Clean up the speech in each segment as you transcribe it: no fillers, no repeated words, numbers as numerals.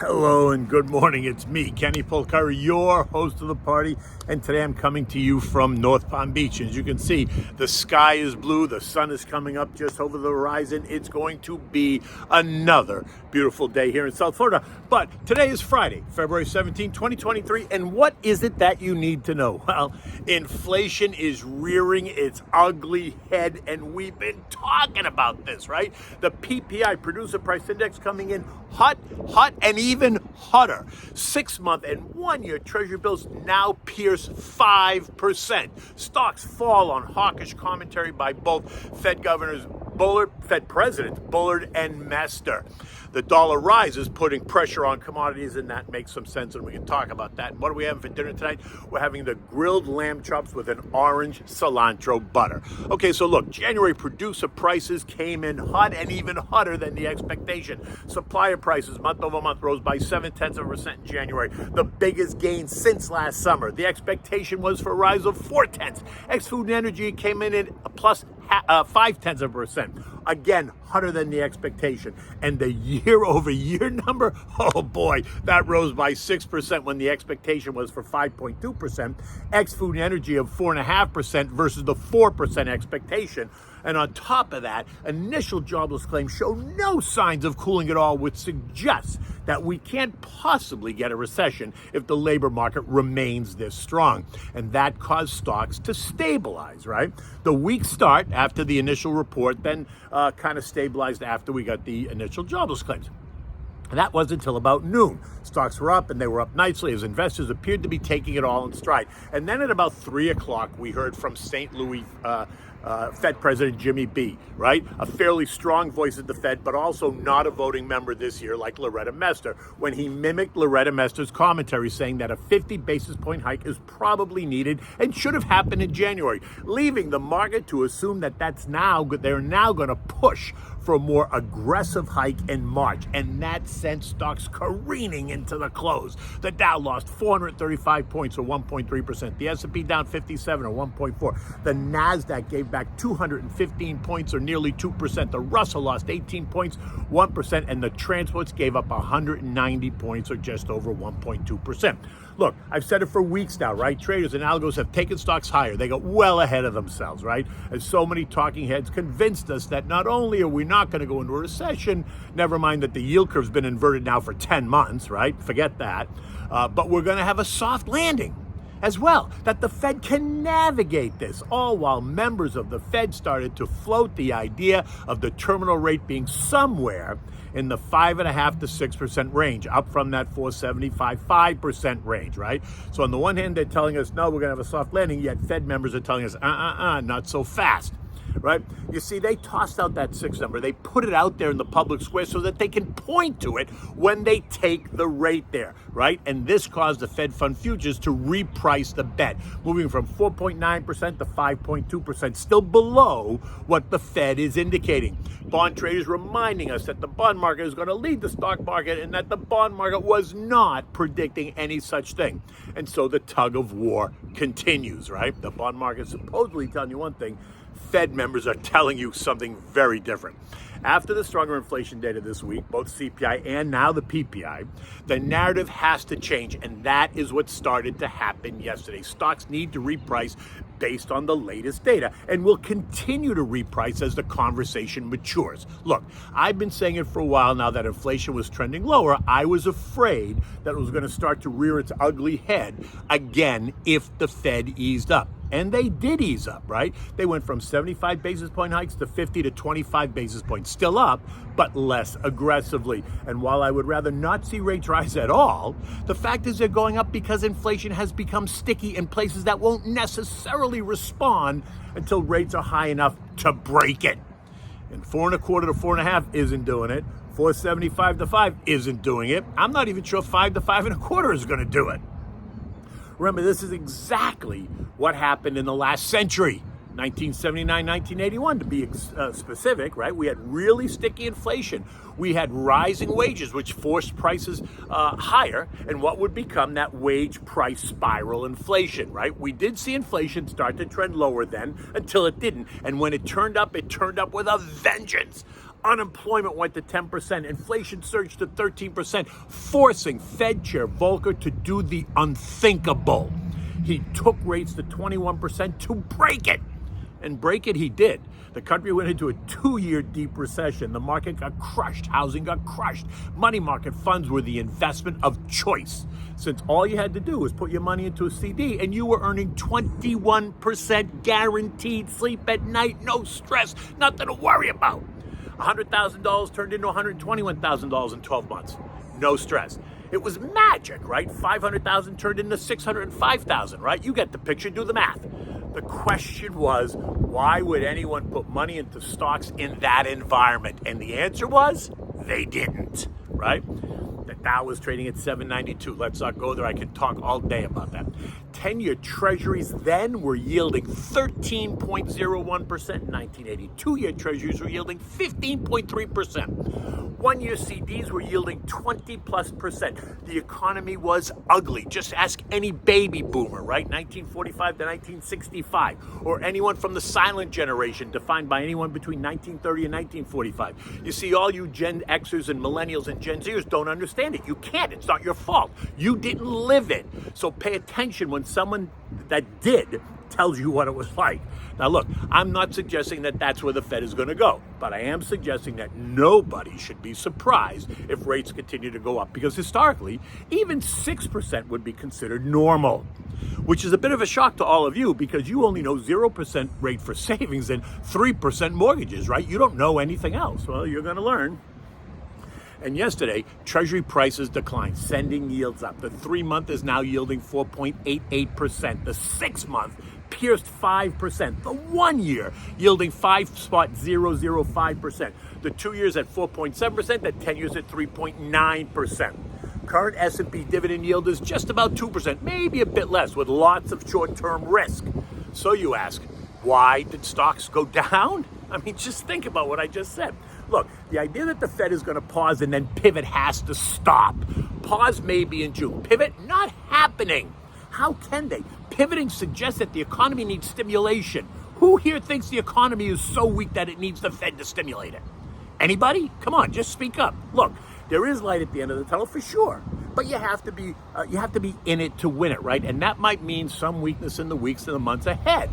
Hello and good morning. It's me, Kenny Polcari, your host of the party, and today I'm coming to you from North Palm Beach. As you can see, the sky is blue, the sun is coming up just over the horizon. It's going to be another beautiful day here in South Florida. But today is Friday, February 17, 2023, and what is it that you need to know? Well, inflation is rearing its ugly head, and we've been talking about this, right? The PPI, Producer Price Index, coming in hot, and even hotter. 6-month and 1-year Treasury bills now pierce 5%. Stocks fall on hawkish commentary by both Fed Presidents Bullard and Mester. The dollar rises, putting pressure on commodities, and that makes some sense, and we can talk about that. And what are we having for dinner tonight? We're having the grilled lamb chops with an orange cilantro butter. Okay, so look, January producer prices came in hot and even hotter than the expectation. Supplier prices month over month rose by 0.7% in January, the biggest gain since last summer. The expectation was for a rise of 0.4. Ex-food and energy came in at a plus 0.5%. Again, hotter than the expectation. And the year-over-year number, oh boy, that rose by 6% when the expectation was for 5.2%. Ex-food and energy of 4.5% versus the 4% expectation. And on top of that, initial jobless claims show no signs of cooling at all, which suggests that we can't possibly get a recession if the labor market remains this strong. And that caused stocks to stabilize, right? The weak start after the initial report then kind of stabilized after we got the initial jobless claims. And that wasn't until about noon. Stocks were up, and they were up nicely as investors appeared to be taking it all in stride. And then at about 3 o'clock, we heard from St. Louis Fed President Jimmy B., right? A fairly strong voice at the Fed, but also not a voting member this year like Loretta Mester, when he mimicked Loretta Mester's commentary, saying that a 50 basis point hike is probably needed and should have happened in January, leaving the market to assume that they're now going to push for a more aggressive hike in March, and that sent stocks careening into the close. The Dow lost 435 points, or 1.3%. The S&P down 57, or 1.4%. The Nasdaq gave back 215 points, or nearly 2%. The Russell lost 18 points, 1%, and the transports gave up 190 points, or just over 1.2%. Look, I've said it for weeks now, right? Traders and algos have taken stocks higher. They got well ahead of themselves, right? As so many talking heads convinced us that not only are we not going to go into a recession, never mind that the yield curve's been inverted now for 10 months, right? Forget that. But we're going to have a soft landing as well, that the Fed can navigate this, all while members of the Fed started to float the idea of the terminal rate being somewhere in the 5.5% to 6% range, up from that 5% range, right? So on the one hand, they're telling us, no, we're going to have a soft landing, yet Fed members are telling us, not so fast. Right? You see, they tossed out that 6 number. They put it out there in the public square so that they can point to it when they take the rate there, right? And this caused the Fed fund futures to reprice the bet, moving from 4.9% to 5.2%, still below what the Fed is indicating. Bond traders reminding us that the bond market is going to lead the stock market and that the bond market was not predicting any such thing. And so the tug of war continues, right? The bond market is supposedly telling you one thing, Fed members are telling you something very different. After the stronger inflation data this week, both CPI and now the PPI, the narrative has to change, and that is what started to happen yesterday. Stocks need to reprice based on the latest data, and will continue to reprice as the conversation matures. Look, I've been saying it for a while now that inflation was trending lower. I was afraid that it was going to start to rear its ugly head again if the Fed eased up. And they did ease up, right? They went from 75 basis point hikes to 50 to 25 basis points. Still up, but less aggressively. And while I would rather not see rates rise at all, the fact is they're going up because inflation has become sticky in places that won't necessarily respond until rates are high enough to break it. And 4.25 to 4.5 isn't doing it. 4.75 to 5 isn't doing it. I'm not even sure 5 to 5.25 is going to do it. Remember, this is exactly what happened in the last century, 1979, 1981 to be specific, right? We had really sticky inflation. We had rising wages, which forced prices higher, and what would become that wage price spiral inflation, right? We did see inflation start to trend lower then until it didn't. And when it turned up with a vengeance. Unemployment went to 10%. Inflation surged to 13%, forcing Fed Chair Volcker to do the unthinkable. He took rates to 21% to break it. And break it he did. The country went into a 2-year deep recession. The market got crushed. Housing got crushed. Money market funds were the investment of choice, since all you had to do was put your money into a CD and you were earning 21% guaranteed sleep at night. No stress, nothing to worry about. $100,000 turned into $121,000 in 12 months. No stress. It was magic, right? $500,000 turned into $605,000, right? You get the picture, do the math. The question was, why would anyone put money into stocks in that environment? And the answer was, they didn't, right? The Dow was trading at 792. Let's not go there. I can talk all day about that. 10-year treasuries then were yielding 13.01% in 1980. 2-year treasuries were yielding 15.3%. 1-year CDs were yielding 20+%. The economy was ugly. Just ask any baby boomer, right? 1945 to 1965, or anyone from the silent generation, defined by anyone between 1930 and 1945. You see, all you Gen Xers and Millennials and Gen Zers don't understand it. You can't. It's not your fault. You didn't live it. So pay attention when someone that did tells you what it was like. Now look, I'm not suggesting that that's where the Fed is going to go, but I am suggesting that nobody should be surprised if rates continue to go up, because historically, even 6% would be considered normal, which is a bit of a shock to all of you, because you only know 0% rate for savings and 3% mortgages, right? You don't know anything else. Well, you're going to learn. And yesterday, Treasury prices declined, sending yields up. The 3-month is now yielding 4.88%. The 6-month pierced 5%. The 1-year yielding 5.005%. The 2 years at 4.7%. The 10 years at 3.9%. Current S&P dividend yield is just about 2%, maybe a bit less, with lots of short-term risk. So you ask, why did stocks go down? I mean, just think about what I just said. Look, the idea that the Fed is going to pause and then pivot has to stop. Pause maybe in June. Pivot not happening. How can they? Pivoting suggests that the economy needs stimulation. Who here thinks the economy is so weak that it needs the Fed to stimulate it? Anybody? Come on, just speak up. Look, there is light at the end of the tunnel for sure, but you have to be in it to win it, right? And that might mean some weakness in the weeks and the months ahead.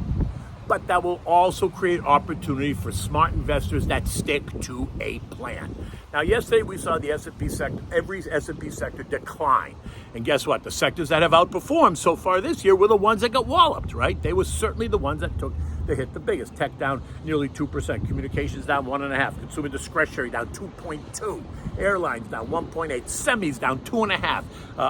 But that will also create opportunity for smart investors that stick to a plan. Now, yesterday we saw the S&P sector, every S&P sector decline. And guess what? The sectors that have outperformed so far this year were the ones that got walloped, right? They were certainly the ones that took the hit the biggest. Tech down nearly 2%. Communications down 1.5%. Consumer discretionary down 2.2%. Airlines down 1.8%. Semis down 2.5%.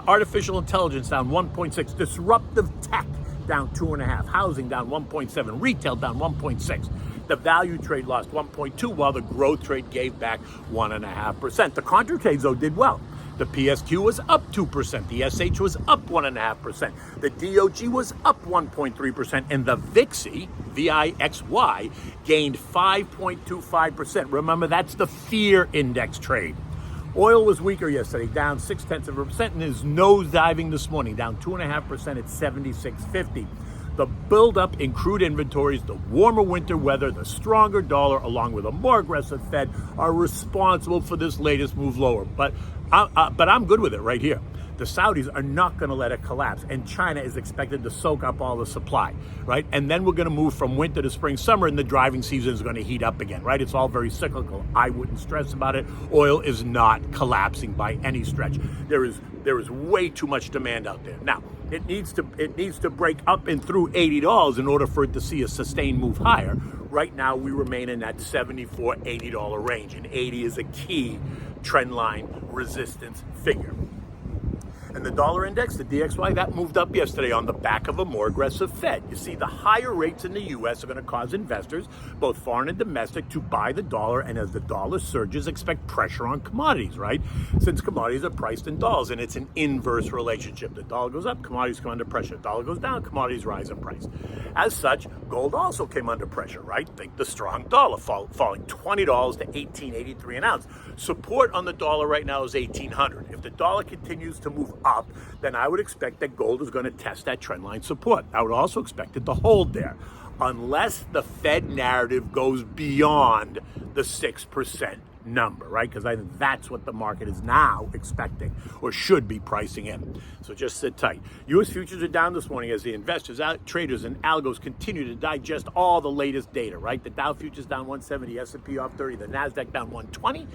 Artificial intelligence down 1.6%. Disruptive tech down 2.5%, housing down 1.7%, retail down 1.6%. The value trade lost 1.2%, while the growth trade gave back 1.5%. The contra trades, though, did well. The PSQ was up 2%, the SH was up 1.5%, the DOG was up 1.3%, and the VIXY, VIXY, gained 5.25%. Remember, that's the fear index trade. Oil was weaker yesterday, down 0.6%, and is nosediving this morning, down 2.5% at $76.50. The buildup in crude inventories, the warmer winter weather, the stronger dollar, along with a more aggressive Fed, are responsible for this latest move lower. But I'm good with it right here. The Saudis are not going to let it collapse, and China is expected to soak up all the supply, right? And then we're going to move from winter to spring, summer, and the driving season is going to heat up again, right? It's all very cyclical. I wouldn't stress about it. Oil is not collapsing by any stretch. There is way too much demand out there. Now, it needs to break up and through $80 in order for it to see a sustained move higher. Right now, we remain in that $74, $80 range, and 80 is a key trend line resistance figure. And the dollar index, the DXY, that moved up yesterday on the back of a more aggressive Fed. You see, the higher rates in the U.S. are going to cause investors, both foreign and domestic, to buy the dollar. And as the dollar surges, expect pressure on commodities, right? Since commodities are priced in dollars, and it's an inverse relationship. The dollar goes up, commodities come under pressure. The dollar goes down, commodities rise in price. As such, gold also came under pressure, right? Think the strong dollar falling $20 to $18.83 an ounce. Support on the dollar right now is $1,800. If the dollar continues to move up, then I would expect that gold is going to test that trendline support. I would also expect it to hold there, unless the Fed narrative goes beyond the 6% number, right? Because I think that's what the market is now expecting or should be pricing in. So just sit tight. U.S. futures are down this morning as the investors, traders, and algos continue to digest all the latest data, right? The Dow futures down 170, S&P off 30, the NASDAQ down 120,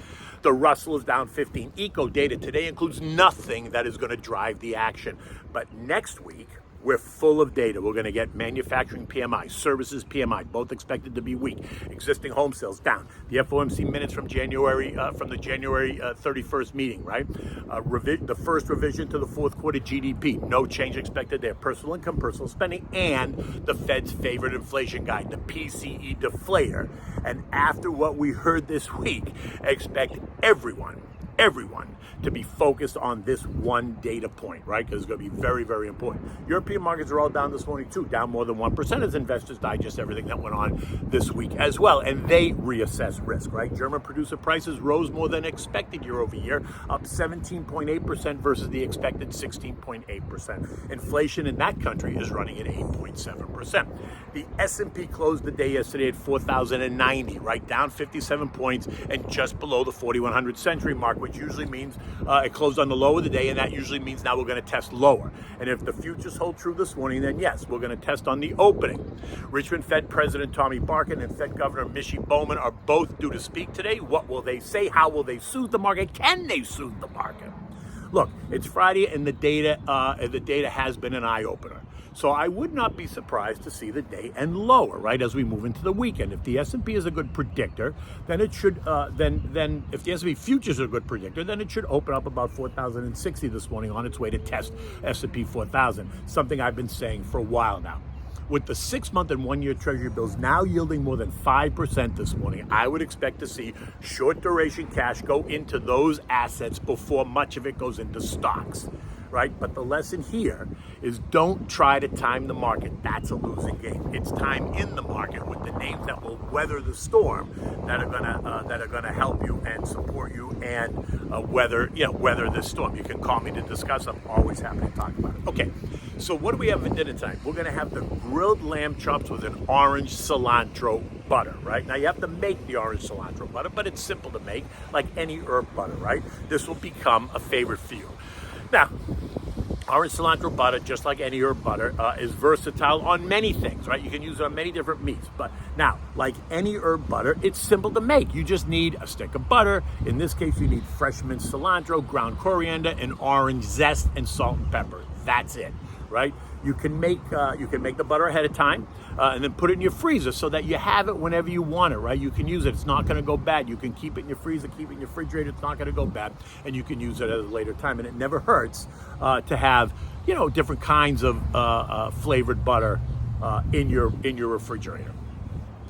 the Russell is down 15. Eco data today includes nothing that is going to drive the action. But next week, we're full of data. We're going to get manufacturing PMI, services PMI, both expected to be weak. Existing home sales down. The FOMC minutes from the January 31st meeting, right? The first revision to the fourth quarter GDP. No change expected there. Personal income, personal spending, and the Fed's favorite inflation guide, the PCE deflator. And after what we heard this week, expect everyone to be focused on this one data point, right? Because it's going to be very, very important. European markets are all down this morning too, down more than 1% as investors digest everything that went on this week as well. And they reassess risk, right? German producer prices rose more than expected year over year, up 17.8% versus the expected 16.8%. Inflation in that country is running at 8.7%. The S&P closed the day yesterday at 4,090, right? Down 57 points and just below the 4,100 century mark, which usually means it closed on the low of the day, and that usually means now we're going to test lower. And if the futures hold true this morning, then yes, we're going to test on the opening. Richmond Fed President Tommy Barkin and Fed Governor Michie Bowman are both due to speak today. What will they say? How will they soothe the market? Can they soothe the market? Look, it's Friday, and the data has been an eye-opener. So I would not be surprised to see the day end lower, right, as we move into the weekend. If the S&P is a good predictor, then it should, then if the S&P futures are a good predictor, then it should open up about 4,060 this morning on its way to test S&P 4,000, something I've been saying for a while now. With the 6-month and 1-year Treasury bills now yielding more than 5% this morning, I would expect to see short duration cash go into those assets before much of it goes into stocks, right? But the lesson here is don't try to time the market. That's a losing game. It's time in the market with the names that will weather the storm, that are gonna help you and support you and weather the storm. You can call me to discuss. I'm always happy to talk about it. Okay. So what do we have for dinner tonight? We're going to have the grilled lamb chops with an orange cilantro butter, right? Now, you have to make the orange cilantro butter, but it's simple to make, like any herb butter, right? This will become a favorite for you. Now, orange cilantro butter, just like any herb butter, is versatile on many things, right? You can use it on many different meats. But now, like any herb butter, it's simple to make. You just need a stick of butter. In this case, you need fresh minced cilantro, ground coriander, and orange zest, and salt and pepper. That's it. Right? You can make the butter ahead of time and then put it in your freezer so that you have it whenever you want it, right? You can use it. It's not going to go bad. You can keep it in your freezer, keep it in your refrigerator. It's not going to go bad, and you can use it at a later time. And it never hurts to have, different kinds of flavored butter in your refrigerator.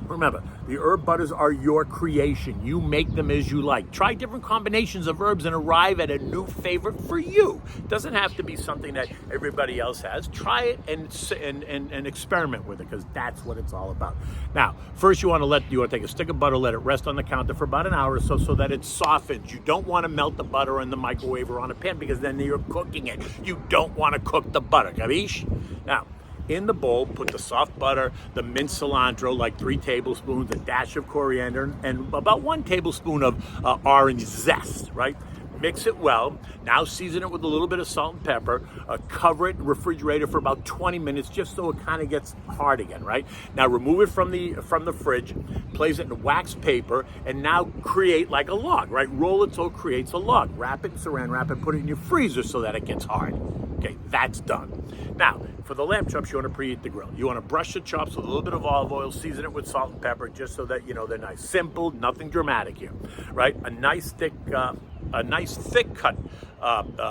Remember, the herb butters are your creation. You make them as you like. Try different combinations of herbs and arrive at a new favorite for you. It doesn't have to be something that everybody else has. Try it and experiment with it, because that's what it's all about. Now, first you want to take a stick of butter, let it rest on the counter for about an hour or so that it softens. You don't want to melt the butter in the microwave or on a pan, because then you're cooking it. You don't want to cook the butter, capiche? Now, in the bowl, put the soft butter, the minced cilantro, like 3 tablespoons, a dash of coriander, and about 1 tablespoon of orange zest, right? Mix it well. Now season it with a little bit of salt and pepper. Cover it in the refrigerator for about 20 minutes, just so it kind of gets hard again, right? Now remove it from the fridge, place it in wax paper, and now create like a log, right? Roll it so it creates a log. Wrap it in saran wrap and put it in your freezer so that it gets hard. Okay, that's done. Now, for the lamb chops, you want to preheat the grill. You want to brush the chops with a little bit of olive oil, season it with salt and pepper, just so that they're nice. Simple, nothing dramatic here, right? A nice thick cut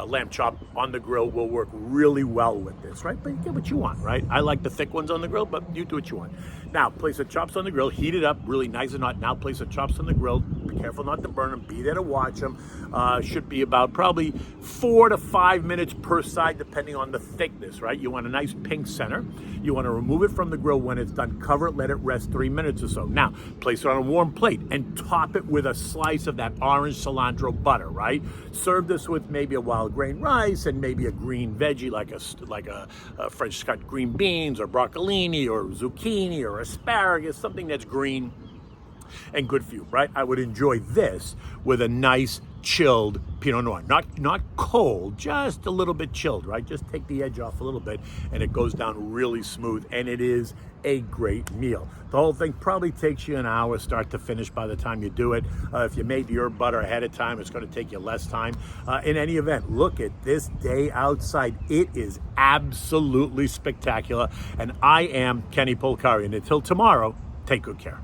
lamb chop on the grill will work really well with this, right? But you get what you want, right? I like the thick ones on the grill, but you do what you want. Now, place the chops on the grill, heat it up really nice and hot. Now place the chops on the grill. Be careful not to burn them. Be there to watch them. Should be about probably 4 to 5 minutes per side, depending on the thickness, right? You want a nice pink center. You want to remove it from the grill when it's done. Cover it, let it rest 3 minutes or so. Now, place it on a warm plate and top it with a slice of that orange cilantro butter, right? Serve this with maybe a wild grain rice and maybe a green veggie like a French cut green beans or broccolini or zucchini or asparagus, something that's green. and good for you, right? I would enjoy this with a nice chilled Pinot Noir. Not cold, just a little bit chilled, right? Just take the edge off a little bit and it goes down really smooth, and it is a great meal. The whole thing probably takes you an hour start to finish by the time you do it. If you made the herb butter ahead of time, it's going to take you less time. In any event, look at this day outside. It is absolutely spectacular, and I am Kenny Polcari, and until tomorrow, take good care.